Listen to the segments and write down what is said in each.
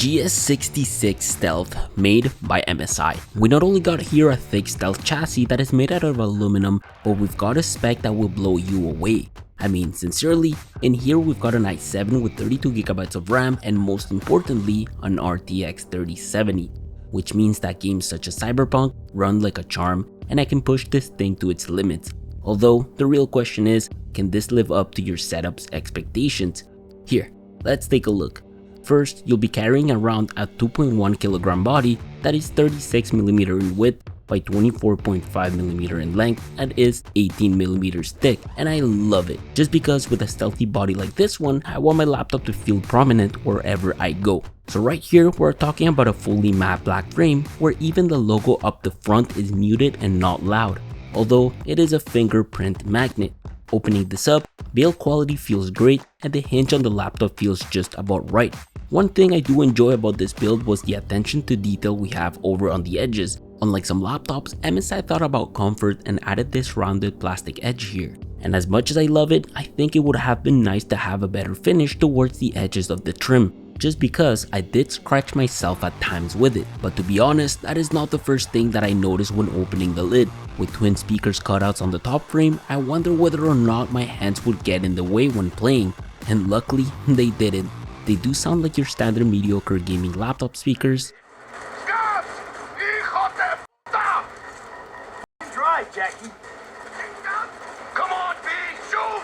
GS66 Stealth, made by MSI. We not only got here a thick stealth chassis that is made out of aluminum, but we've got a spec that will blow you away. I mean, sincerely, in here we've got an i7 with 32GB of RAM and most importantly, an RTX 3070, which means that games such as Cyberpunk run like a charm and I can push this thing to its limits. Although, the real question is, can this live up to your setup's expectations? Here, let's take a look. First, you'll be carrying around a 2.1kg body that is 36mm in width by 24.5mm in length and is 18mm thick, and I love it, just because with a stealthy body like this one, I want my laptop to feel prominent wherever I go. So right here, we're talking about a fully matte black frame where even the logo up the front is muted and not loud, although it is a fingerprint magnet. Opening this up, build quality feels great and the hinge on the laptop feels just about right. One thing I do enjoy about this build was the attention to detail we have over on the edges. Unlike some laptops, MSI thought about comfort and added this rounded plastic edge here. And as much as I love it, I think it would have been nice to have a better finish towards the edges of the trim, just because I did scratch myself at times with it. But to be honest, that is not the first thing that I noticed when opening the lid. With twin speakers cutouts on the top frame, I wonder whether or not my hands would get in the way when playing, and luckily they didn't. They do sound like your standard mediocre gaming laptop speakers. Drive, Jackie. Come on, B, shoot!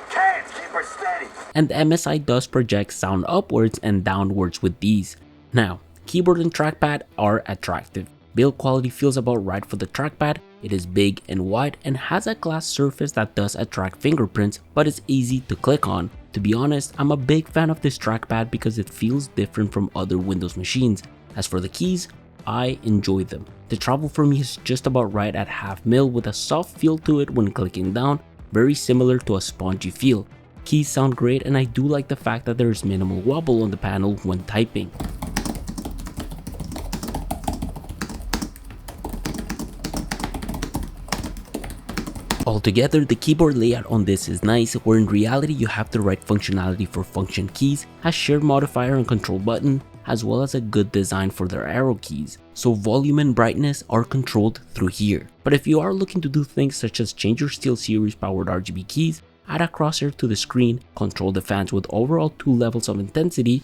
Can't keep her steady. And the MSI does project sound upwards and downwards with these. Now, keyboard and trackpad are attractive. Build quality feels about right for the trackpad. It is big and wide and has a glass surface that does attract fingerprints, but it's easy to click on. To be honest, I'm a big fan of this trackpad because it feels different from other Windows machines. As for the keys, I enjoy them. The travel for me is just about right at half mil with a soft feel to it when clicking down, very similar to a spongy feel. Keys sound great and I do like the fact that there is minimal wobble on the panel when typing. Altogether, the keyboard layout on this is nice, where in reality you have the right functionality for function keys, has shared modifier and control button, as well as a good design for their arrow keys, so volume and brightness are controlled through here. But if you are looking to do things such as change your SteelSeries powered RGB keys, add a crosshair to the screen, control the fans with overall 2 levels of intensity,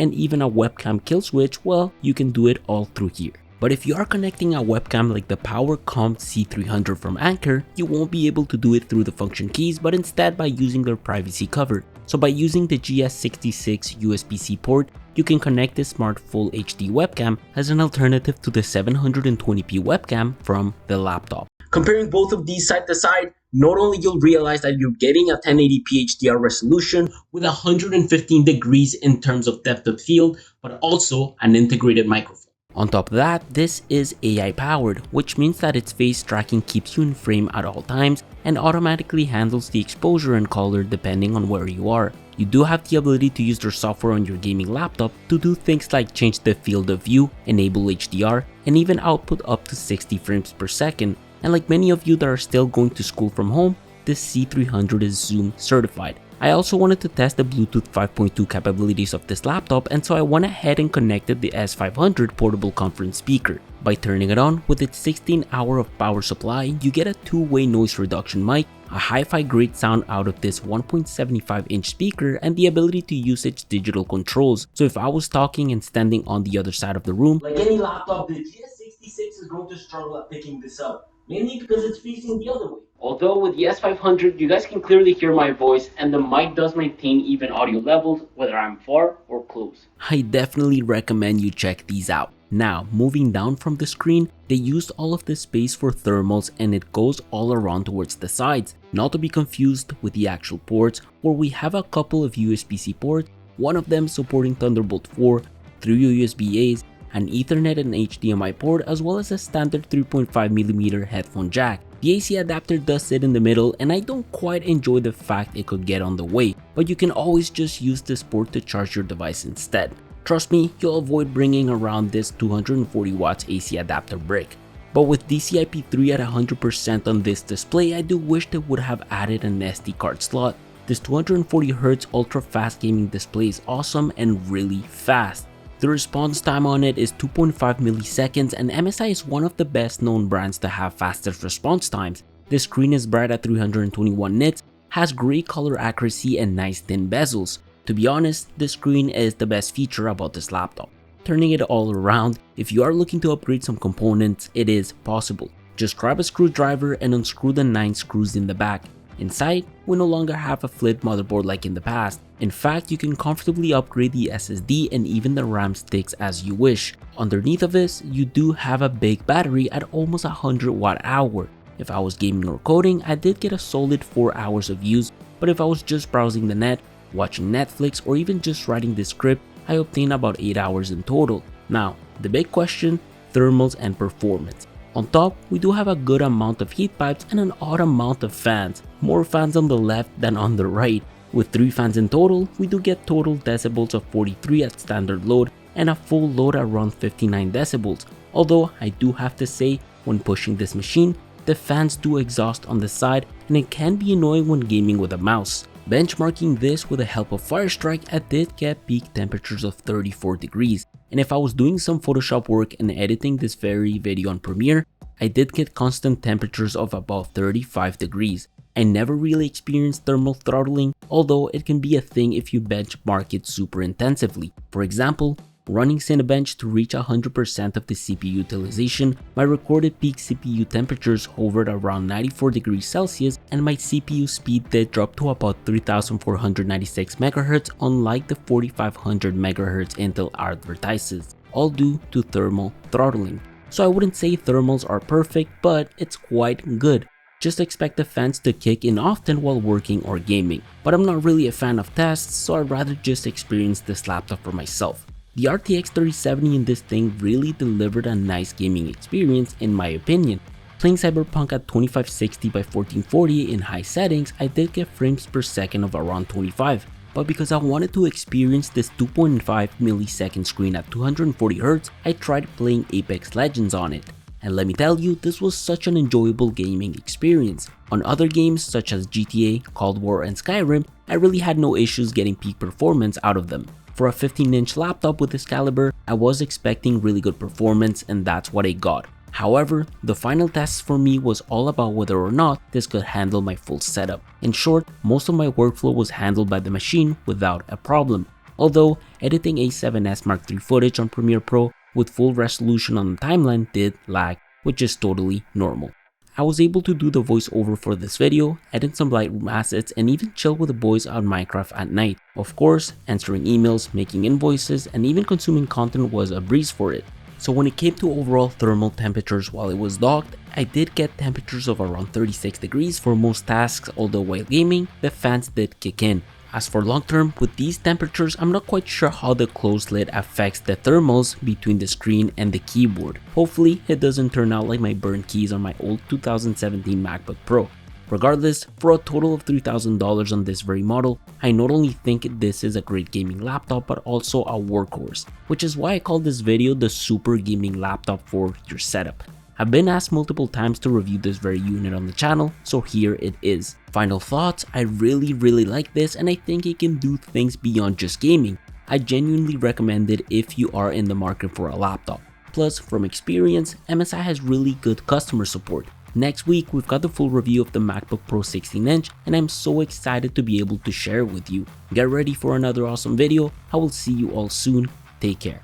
and even a webcam kill switch, well, you can do it all through here. But if you are connecting a webcam like the PowerComp C300 from Anker, you won't be able to do it through the function keys, but instead by using their privacy cover. So by using the GS66 USB-C port, you can connect this smart full HD webcam as an alternative to the 720p webcam from the laptop. Comparing both of these side to side, not only you'll realize that you're getting a 1080p HDR resolution with 115 degrees in terms of depth of field, but also an integrated microphone. On top of that, this is AI powered, which means that its face tracking keeps you in frame at all times and automatically handles the exposure and color depending on where you are. You do have the ability to use their software on your gaming laptop to do things like change the field of view, enable HDR, and even output up to 60 frames per second. And like many of you that are still going to school from home, this C300 is Zoom certified. I also wanted to test the Bluetooth 5.2 capabilities of this laptop, and so I went ahead and connected the S500 portable conference speaker. By turning it on, with its 16-hour of power supply, you get a two-way noise reduction mic, a hi-fi grade sound out of this 1.75-inch speaker, and the ability to use its digital controls. So if I was talking and standing on the other side of the room, like any laptop, the GS66 is going to struggle at picking this up, mainly because it's facing the other way. Although with the S500, you guys can clearly hear my voice and the mic does maintain even audio levels whether I'm far or close. I definitely recommend you check these out. Now, moving down from the screen, they used all of this space for thermals and it goes all around towards the sides, not to be confused with the actual ports, where we have a couple of USB-C ports, one of them supporting Thunderbolt 4, 3 USB-As, an Ethernet and HDMI port, as well as a standard 3.5mm headphone jack. The AC adapter does sit in the middle, and I don't quite enjoy the fact it could get on the way, but you can always just use this port to charge your device instead. Trust me, you'll avoid bringing around this 240 watts AC adapter brick. But with DCI-P3 at 100% on this display, I do wish they would have added an SD card slot. This 240Hz ultra fast gaming display is awesome and really fast. The response time on it is 2.5 milliseconds, and MSI is one of the best known brands to have fastest response times. The screen is bright at 321 nits, has great color accuracy and nice thin bezels. To be honest, the screen is the best feature about this laptop. Turning it all around, if you are looking to upgrade some components, it is possible. Just grab a screwdriver and unscrew the 9 screws in the back. Inside, we no longer have a flipped motherboard like in the past. In fact, you can comfortably upgrade the SSD and even the RAM sticks as you wish. Underneath of this, you do have a big battery at almost 100 watt-hour. If I was gaming or coding, I did get a solid 4 hours of use, but if I was just browsing the net, watching Netflix, or even just writing this script, I obtained about 8 hours in total. Now, the big question, thermals and performance. On top, we do have a good amount of heat pipes and an odd amount of fans, more fans on the left than on the right. With 3 fans in total, we do get total decibels of 43 at standard load and a full load around 59 decibels. Although I do have to say, when pushing this machine, the fans do exhaust on the side and it can be annoying when gaming with a mouse. Benchmarking this with the help of Firestrike, I did get peak temperatures of 34 degrees. And if I was doing some Photoshop work and editing this very video on Premiere, I did get constant temperatures of about 35 degrees. I never really experienced thermal throttling, although it can be a thing if you benchmark it super intensively. For example, running Cinebench to reach 100% of the CPU utilization, my recorded peak CPU temperatures hovered around 94 degrees Celsius and my CPU speed did drop to about 3496 MHz, unlike the 4500 MHz Intel advertises, all due to thermal throttling. So I wouldn't say thermals are perfect, but it's quite good. Just expect the fans to kick in often while working or gaming. But I'm not really a fan of tests, so I'd rather just experience this laptop for myself. The RTX 3070 in this thing really delivered a nice gaming experience in my opinion. Playing Cyberpunk at 2560 by 1440 in high settings, I did get frames per second of around 25. But because I wanted to experience this 2.5 millisecond screen at 240Hz, I tried playing Apex Legends on it. And let me tell you, this was such an enjoyable gaming experience. On other games such as GTA, Cold War and Skyrim, I really had no issues getting peak performance out of them. For a 15-inch laptop with this caliber, I was expecting really good performance and that's what I got. However, the final test for me was all about whether or not this could handle my full setup. In short, most of my workflow was handled by the machine without a problem. Although, editing A7S Mark III footage on Premiere Pro with full resolution on the timeline did lag, which is totally normal. I was able to do the voiceover for this video, edit some Lightroom assets, and even chill with the boys on Minecraft at night. Of course, answering emails, making invoices, and even consuming content was a breeze for it. So when it came to overall thermal temperatures while it was docked, I did get temperatures of around 36 degrees for most tasks, although while gaming, the fans did kick in. As for long term, with these temperatures, I'm not quite sure how the closed lid affects the thermals between the screen and the keyboard. Hopefully, it doesn't turn out like my burnt keys on my old 2017 MacBook Pro. Regardless, for a total of $3,000 on this very model, I not only think this is a great gaming laptop but also a workhorse, which is why I call this video the super gaming laptop for your setup. I've been asked multiple times to review this very unit on the channel, so here it is. Final thoughts, I really like this and I think it can do things beyond just gaming. I genuinely recommend it if you are in the market for a laptop. Plus, from experience, MSI has really good customer support. Next week, we've got the full review of the MacBook Pro 16-inch and I'm so excited to be able to share it with you. Get ready for another awesome video. I will see you all soon. Take care.